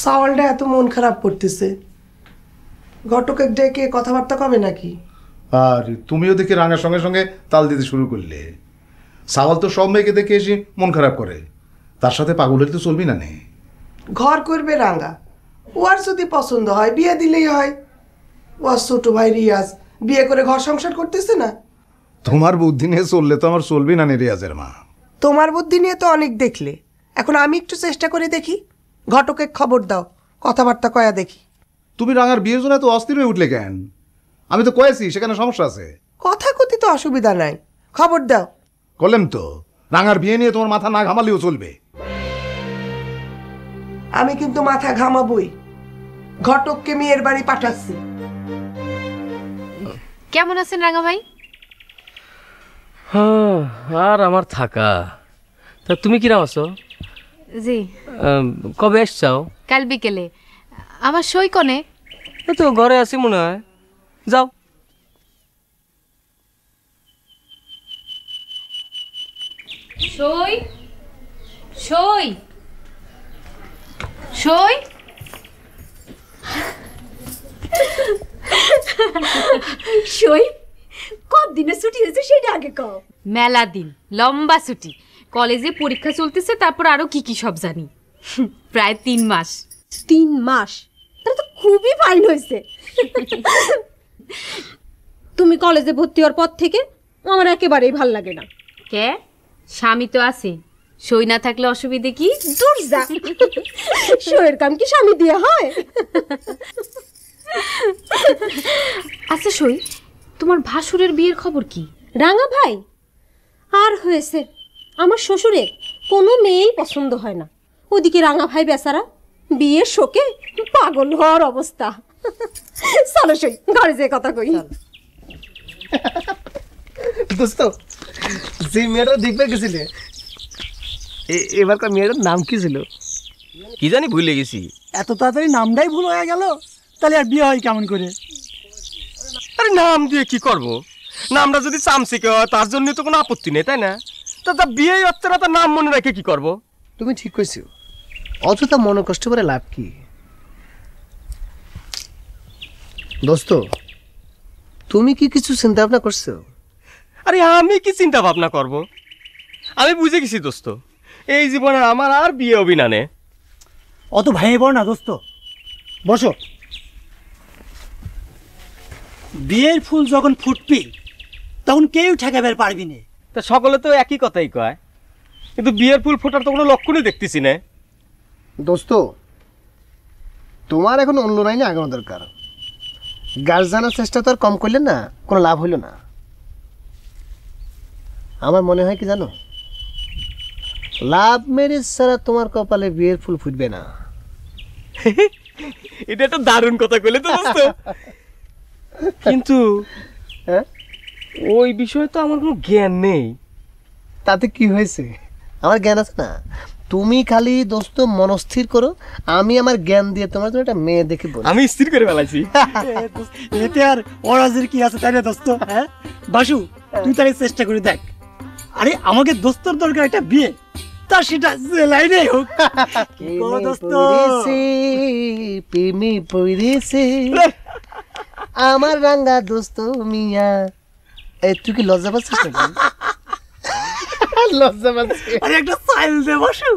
সাওয়ালটা এত মন খারাপ করতেছে, ঘটকে ডেকে কথাবার্তা কবে নাকি? আর তুমিও দেখি রাঙার সঙ্গে সঙ্গে তাল দিতে শুরু করলে। সাওয়াল তো সব মেয়েকে দেখে এসে মন খারাপ করে, তার সাথে পাগল হলে তো চলবি না নে। ঘর করবে রাঙা, ও আর যদি পছন্দ হয় বিয়ে দিলেই হয়। ও আর ছোট ভাই রিয়াজ বিয়ে করে ঘর সংসার করতেছে না। তোমার বুদ্ধি নিয়ে চললে তো আমার চলবি না নে রিয়াজের মা। তোমার বুদ্ধি নিয়ে তো অনেক দেখলে, এখন আমি একটু চেষ্টা করে দেখি। ঘটকে খবর দাও, কথাবার্তা কয়া দেখি। তুমি রাঙার বিয়ের জন্য তো অস্থির হয়ে উঠলে কেন? আমি তো কয়েছি সেখানে সমস্যা আছে। কথা কথি তো অসুবিধা নাই, খবর দাও। বললাম তো রাঙার বিয়ে নিয়ে তোমার মাথা না ঘামালেও চলবে। আমি কিন্তু মাথা ঘামাবই, ঘটককে মেয়ের বাড়ি পাঠাচ্ছি। কেমন আছেন রাঙা ভাই? হ্যাঁ, আর আমার থাকা। তা তুমি কিরাম আছো? জি। কবে আসছাও? কাল বিকেলে। আমার সই কনে? এই তো ঘরে আছি মনে হয়, যাও। সই সই সই সই কতদিনে ছুটি হয়েছে সেটা আগে কও। মেলা দিন, লম্বা ছুটি। কলেজে পরীক্ষা চলতেছে, তারপর আরো কি কি সব জানি। প্রায় 3 মাস। 3 মাস? তাহলে তো খুবই ফাইন হয়েছে। তুমি কলেজে ভর্তি হওয়ার পর থেকে আমার একেবারেই ভাল লাগে না। কে? স্বামী তো আছে, সই না থাকলে অসুবিধে কি? দূর যা, সইয়ের কাম কি স্বামী দিয়ে হয়? আচ্ছা সই, তোমার ভাসুরের বিয়ের খবর কি? রাঙা ভাই আর হয়েছে, আমার শ্বশুরের কোনো মেয়েই পছন্দ হয় না। ওদিকে রাঙা ভাই বেচারা বিয়ের শোকে পাগল হওয়ার অবস্থা। চলো সই, ঘরে যে কথা কই। দোস্ত, যে মেয়েটা দেখবে গেছিলে, এবারকার মেয়েটার নাম কি ছিল? কি জানি ভুলে গেছি। এত তাড়াতাড়ি নামটাই ভুল হয়ে গেল, তাহলে আর বিয়ে হয় কেমন করে? আরে নাম দিয়ে কি করব? নামটা যদি চামচিকে হয় তার জন্য তো কোনো আপত্তি নেই, তাই না? তা বিয়ে হচ্ছে না, তার নাম মনে রেখে কি করব? তুমি ঠিক কইছো, অযথা মনে কষ্ট করে লাভ কি? দোস্ত, তুমি কি কিছু চিন্তা ভাবনা করছো? আরে আমি কি চিন্তা ভাবনা করব? আমি বুঝে গেছি দোস্ত, এই জীবনে আমার আর বিয়ে হবি না নে। অত ভেঙে পড় না দোস্ত, বসো। বিয়ের ফুল যখন ফুটবি তখন কেউ ঠেকাবার পারবি না। তা সকলে তো একই কথাই কয়, কিন্তু বিয়ের ফুল ফোটার তো কোনো লক্ষণই দেখতেছি না। দোস্ত, তোমার এখন অন্য লাইনে আগানো দরকার। গাছ জানার চেষ্টা তো আর কম করলে না, কোনো লাভ হইল না। আমার মনে হয় কি জানো, লাভ ম্যারেজ ছাড়া তোমার কপালে বিয়ের ফুল ফুটবে না। এটা একটা দারুণ কথা কইলে তো দোস্ত। কিন্তু হ্যাঁ, ওই বিষয়ে তো আমার কোনো জ্ঞান নেই। তাতে কি হয়েছে? আমার জ্ঞান আছে না। তুমি খালি দোস্ত মনস্থির করো, আমি আমার জ্ঞান দিয়ে তোমার জন্য একটা মেয়ে দেখে বলি। আমি স্থির করে ফেলাইছি। এতে আর অরাজের কি আছে, তাই না দোস্ত? হ্যাঁ বাসু, তুই তাহলে চেষ্টা করে দেখ। আরে আমাকে দোস্তর দরকার একটা বিয়ে, তা সেটা যে লাইনে হোক। প্রেমে পড়েছে আমার রাঙ্গা দোস্ত মিয়া। তুই কি লজ্জা পাচ্ছিস? লজ্জা পাচ্ছিস? আরে একটা সাইল দে বাসু।